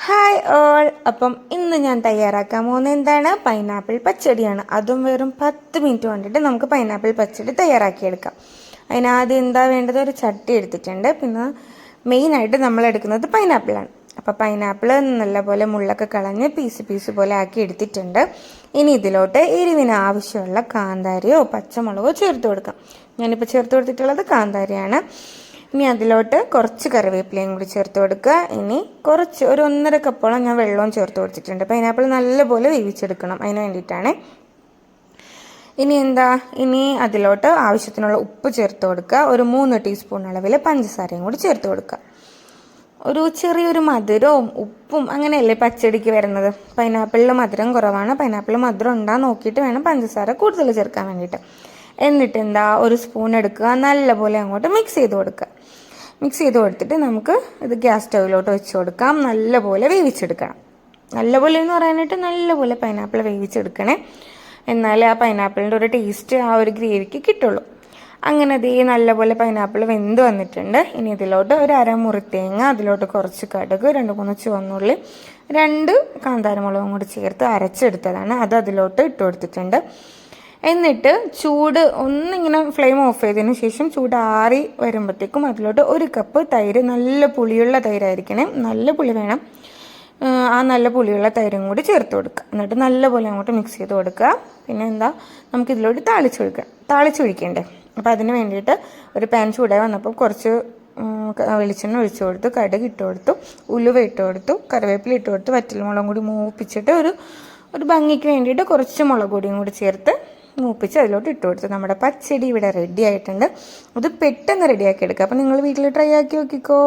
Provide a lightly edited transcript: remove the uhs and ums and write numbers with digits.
Hi all. അപ്പം ഇന്ന് ഞാൻ തയ്യാറാക്കാൻ പോകുന്നത് എന്താണ്? പൈനാപ്പിൾ പച്ചടിയാണ്. അതും വെറും 10 മിനിറ്റ് കൊണ്ടിട്ട് നമുക്ക് പൈനാപ്പിൾ പച്ചടി തയ്യാറാക്കിയെടുക്കാം. അതിനാദ്യം എന്താ വേണ്ടത്? ഒരു ചട്ടി എടുത്തിട്ടുണ്ട്. പിന്നെ മെയിനായിട്ട് നമ്മൾ എടുക്കുന്നത് പൈനാപ്പിളാണ്. അപ്പോൾ പൈനാപ്പിൾ നല്ലപോലെ മുള്ളൊക്കെ കളഞ്ഞ് പീസ് പോലെ ആക്കി എടുത്തിട്ടുണ്ട്. ഇനി ഇതിലോട്ട് എരിവിന് ആവശ്യമുള്ള കാന്താരിയോ പച്ചമുളകോ ചേർത്ത് കൊടുക്കാം. ഞാനിപ്പോൾ ചേർത്ത് കൊടുത്തിട്ടുള്ളത് കാന്താരിയാണ്. ഇനി അതിലോട്ട് കുറച്ച് കറിവേപ്പിലയും കൂടി ചേർത്ത് കൊടുക്കുക. ഇനി കുറച്ച് ഒരു 1.5 കപ്പോളം ഞാൻ വെള്ളവും ചേർത്ത് കൊടുത്തിട്ടുണ്ട്. പൈനാപ്പിൾ നല്ലപോലെ വേവിച്ചെടുക്കണം, അതിന് വേണ്ടിയിട്ടാണ്. ഇനി അതിലോട്ട് ആവശ്യത്തിനുള്ള ഉപ്പ് ചേർത്ത് കൊടുക്കുക. ഒരു 3 ടീസ്പൂൺ അളവിൽ പഞ്ചസാരയും കൂടി ചേർത്ത് കൊടുക്കുക. ഒരു ചെറിയൊരു മധുരവും ഉപ്പും അങ്ങനെയല്ലേ പച്ചടിക്ക് വരുന്നത്. പൈനാപ്പിളിൽ മധുരം കുറവാണ്. പൈനാപ്പിൾ മധുരം ഉണ്ടാകുന്ന നോക്കിയിട്ട് വേണം പഞ്ചസാര കൂടുതൽ ചേർക്കാൻ വേണ്ടിയിട്ട്. എന്നിട്ട് ഒരു സ്പൂൺ എടുക്കുക, നല്ലപോലെ അങ്ങോട്ട് മിക്സ് ചെയ്ത് കൊടുക്കുക. മിക്സ് ചെയ്ത് കൊടുത്തിട്ട് നമുക്ക് ഇത് ഗ്യാസ് സ്റ്റൗവിലോട്ട് വെച്ച് കൊടുക്കാം. നല്ലപോലെ വേവിച്ചെടുക്കണം. നല്ലപോലെ എന്ന് പറയാനായിട്ട് നല്ലപോലെ പൈനാപ്പിൾ വേവിച്ചെടുക്കണേ. എന്നാലേ ആ പൈനാപ്പിളിൻ്റെ ഒരു ടേസ്റ്റ് ആ ഒരു ഗ്രേവിക്ക് കിട്ടുള്ളൂ. അങ്ങനെ നല്ലപോലെ പൈനാപ്പിൾ വെന്ത് വന്നിട്ടുണ്ട്. ഇനി ഇതിലോട്ട് ഒരു അരമുറി തേങ്ങ, അതിലോട്ട് കുറച്ച് കടുക്, 2-3 ചുവന്നുള്ളി, 2 കാന്താരമുളകും കൂടി ചേർത്ത് അരച്ചെടുത്തതാണ്. അത് അതിലോട്ട് ഇട്ട് കൊടുത്തിട്ടുണ്ട്. എന്നിട്ട് ചൂട് ഒന്നിങ്ങനെ ഫ്ലെയിം ഓഫ് ചെയ്തതിന് ശേഷം ചൂട് ആറി വരുമ്പോഴത്തേക്കും അതിലോട്ട് 1 കപ്പ് തൈര്, നല്ല പുളിയുള്ള തൈരായിരിക്കണേ, നല്ല പുളി വേണം. ആ നല്ല പുളിയുള്ള തൈരും കൂടി ചേർത്ത് കൊടുക്കുക. എന്നിട്ട് നല്ലപോലെ അങ്ങോട്ട് മിക്സ് ചെയ്ത് കൊടുക്കുക. പിന്നെ നമുക്കിതിലോട്ട് താളിച്ചൊഴിക്കണ്ടേ. അപ്പോൾ അതിന് വേണ്ടിയിട്ട് ഒരു പാൻ ചൂടായി വന്നപ്പോൾ കുറച്ച് വെളിച്ചെണ്ണ ഒഴിച്ചു കൊടുത്തു, കടുക് ഇട്ട് കൊടുത്തു, ഉലുവ ഇട്ട് കൊടുത്തു, കറിവേപ്പില ഇട്ട് കൊടുത്തു, വറ്റൽമുളകും കൂടി മൂപ്പിച്ചിട്ട് ഒരു ഭംഗിക്ക് വേണ്ടിയിട്ട് കുറച്ച് മുളക് പൊടിയും കൂടി ചേർത്ത് മൂപ്പിച്ച് അതിലോട്ട് ഇട്ട് കൊടുത്തു. നമ്മുടെ പച്ചടി ഇവിടെ റെഡി ആയിട്ടുണ്ട്. ഇത് പെട്ടെന്ന് റെഡിയാക്കി എടുക്കുക. അപ്പോൾ നിങ്ങൾ വീട്ടിൽ ട്രൈ ആക്കി നോക്കിക്കോ.